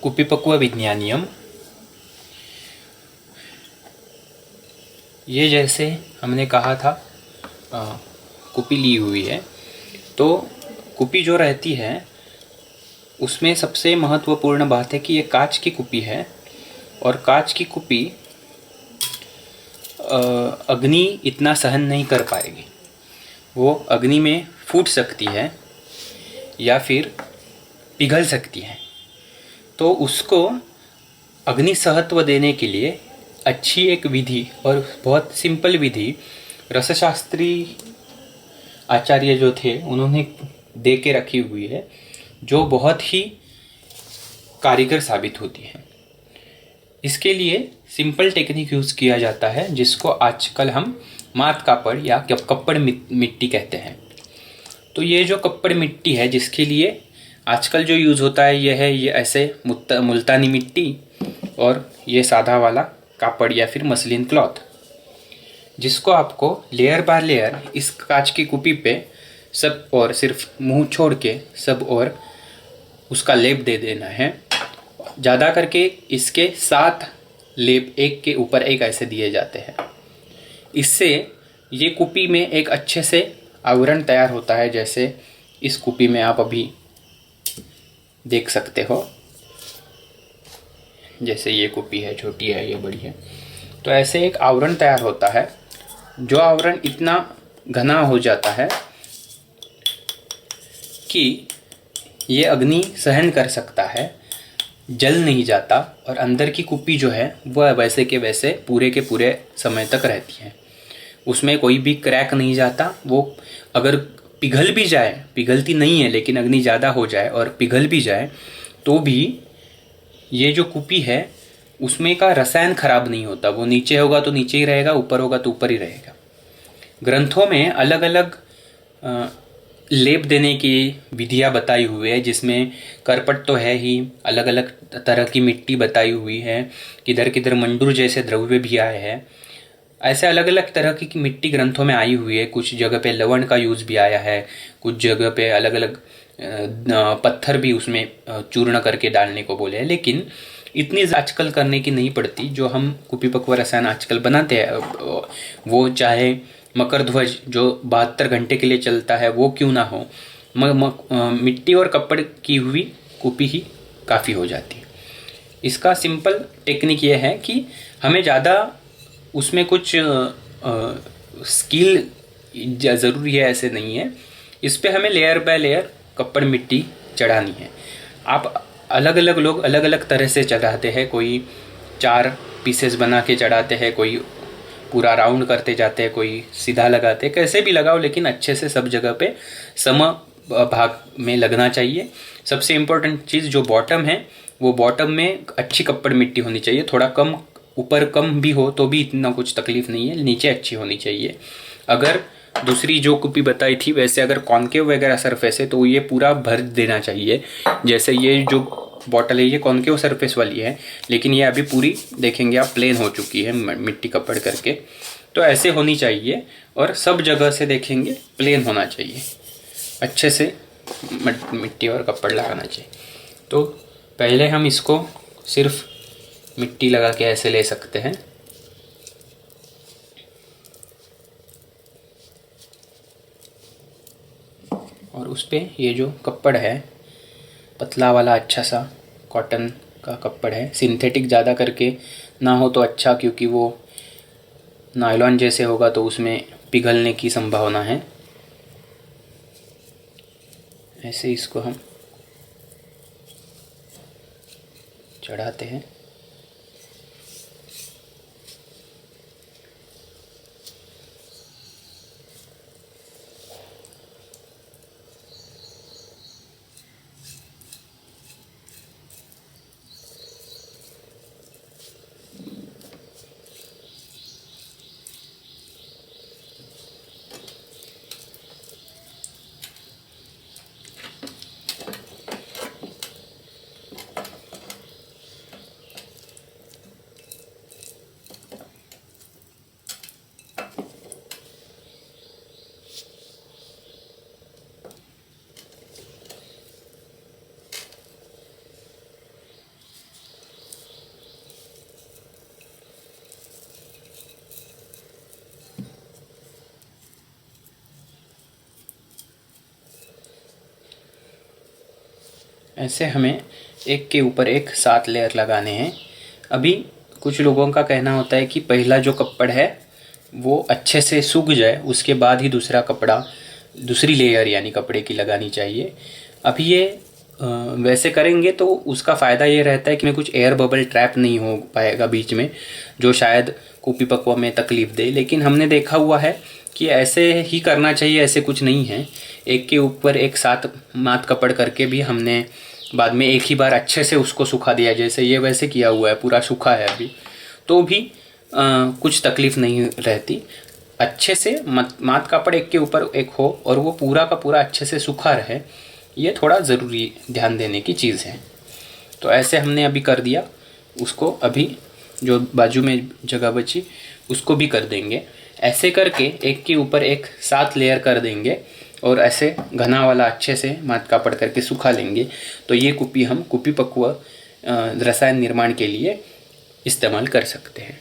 कुपिपक्व विज्ञानियम। ये जैसे हमने कहा था कुपी ली हुई है, तो कुपी जो रहती है उसमें सबसे महत्वपूर्ण बात है कि ये कांच की कुपी है और कांच की कुपी अग्नि इतना सहन नहीं कर पाएगी। वो अग्नि में फूट सकती है या फिर पिघल सकती है। तो उसको अग्नि सहत्व देने के लिए अच्छी एक विधि और बहुत सिंपल विधि रसशास्त्री आचार्य जो थे उन्होंने दे के रखी हुई है, जो बहुत ही कारगर साबित होती है। इसके लिए सिंपल टेक्निक यूज़ किया जाता है जिसको आजकल हम मात कापड़ या कप्पड़ मिट्टी कहते हैं। तो ये जो कप्पड़ मिट्टी है जिसके लिए आजकल जो यूज़ होता है ये ऐसे मुल्तानी मिट्टी और ये सादा वाला कापड़ या फिर मसलिन क्लॉथ, जिसको आपको लेयर बाय लेयर इस कांच की कुपी पे सब और सिर्फ मुंह छोड़ के सब और उसका लेप दे देना है। ज़्यादा करके इसके 7 लेप एक के ऊपर एक ऐसे दिए जाते हैं। इससे ये कुपी में एक अच्छे से आवरण तैयार होता है, जैसे इस कुपी में आप अभी देख सकते हो। जैसे ये कुपी है, छोटी है, ये बड़ी है, तो ऐसे एक आवरण तैयार होता है। जो आवरण इतना घना हो जाता है कि ये अग्नि सहन कर सकता है, जल नहीं जाता और अंदर की कुप्पी जो है वह वैसे के वैसे पूरे के पूरे समय तक रहती है। उसमें कोई भी क्रैक नहीं जाता। वो अगर पिघल भी जाए, पिघलती नहीं है लेकिन अग्नि ज़्यादा हो जाए और पिघल भी जाए तो भी ये जो कुप्पी है उसमें का रसायन खराब नहीं होता। वो नीचे होगा तो नीचे ही रहेगा, ऊपर होगा तो ऊपर ही रहेगा। ग्रंथों में अलग अलग लेप देने की विधियाँ बताई हुई है, जिसमें करपट तो है ही, अलग अलग तरह की मिट्टी बताई हुई है, किधर किधर मंडूर जैसे द्रव्य भी आए हैं। ऐसे अलग अलग तरह की मिट्टी ग्रंथों में आई हुई है। कुछ जगह पे लवण का यूज़ भी आया है, कुछ जगह पे अलग अलग पत्थर भी उसमें चूर्ण करके डालने को बोले हैं। लेकिन इतनी आजकल करने की नहीं पड़ती। जो हम कुपिपक्व रसायन आजकल बनाते हैं वो चाहे मकर ध्वज जो 72 घंटे के लिए चलता है वो क्यों ना हो, मिट्टी और कपड़ की हुई कुपी ही काफ़ी हो जाती है। इसका सिंपल टेक्निक ये है कि हमें ज़्यादा उसमें कुछ स्किल ज़रूरी है ऐसे नहीं है। इस पे हमें लेयर बाय लेयर कपड़ मिट्टी चढ़ानी है। आप अलग अलग लोग अलग अलग तरह से चढ़ाते हैं। कोई 4 पीसेस बना के चढ़ाते हैं, कोई पूरा राउंड करते जाते हैं, कोई सीधा लगाते हैं। कैसे भी लगाओ लेकिन अच्छे से सब जगह पे सम भाग में लगना चाहिए। सबसे इम्पोर्टेंट चीज़ जो बॉटम है वो बॉटम में अच्छी कपड़ मिट्टी होनी चाहिए। थोड़ा कम ऊपर कम भी हो तो भी इतना कुछ तकलीफ नहीं है, नीचे अच्छी होनी चाहिए। अगर दूसरी जो कुपी बताई थी वैसे अगर कॉनकेव वगैरह सरफेस है तो ये पूरा भर देना चाहिए। जैसे ये जो बॉटल है ये कॉनकेव सरफेस वाली है, लेकिन ये अभी पूरी देखेंगे आप प्लेन हो चुकी है मिट्टी कपड़ करके। तो ऐसे होनी चाहिए और सब जगह से देखेंगे प्लेन होना चाहिए। अच्छे से मिट्टी और कपड़ लगाना चाहिए। तो पहले हम इसको सिर्फ मिट्टी लगा के ऐसे ले सकते हैं। और उस पर ये जो कपड़ है पतला वाला अच्छा सा कॉटन का कपड़ है। सिंथेटिक ज़्यादा करके ना हो तो अच्छा, क्योंकि वो नायलॉन जैसे होगा तो उसमें पिघलने की संभावना है। ऐसे इसको हम चढ़ाते हैं। ऐसे हमें एक के ऊपर एक 7 लेयर लगाने हैं। अभी कुछ लोगों का कहना होता है कि पहला जो कपड़ा है वो अच्छे से सूख जाए, उसके बाद ही दूसरा कपड़ा, दूसरी लेयर यानी कपड़े की लगानी चाहिए। अभी ये वैसे करेंगे तो उसका फ़ायदा ये रहता है कि में कुछ एयर बबल ट्रैप नहीं हो पाएगा बीच में, जो शायद कूपी पकवा में तकलीफ़ दे। लेकिन हमने देखा हुआ है कि ऐसे ही करना चाहिए, ऐसे कुछ नहीं है। एक के ऊपर एक 7 मात कपड़ करके भी हमने बाद में एक ही बार अच्छे से उसको सुखा दिया, जैसे ये वैसे किया हुआ है, पूरा सूखा है अभी, तो भी कुछ तकलीफ़ नहीं रहती। अच्छे से मात कपड़ एक के ऊपर एक हो और वो पूरा का पूरा अच्छे से सूखा रहे, ये थोड़ा ज़रूरी ध्यान देने की चीज़ है। तो ऐसे हमने अभी कर दिया उसको। अभी जो बाजू में जगह बची उसको भी कर देंगे। ऐसे करके एक के ऊपर एक 7 लेयर कर देंगे और ऐसे घना वाला अच्छे से मात कापड़ करके सुखा लेंगे। तो ये कुप्पी हम कुप्पी पकुआ रसायन निर्माण के लिए इस्तेमाल कर सकते हैं।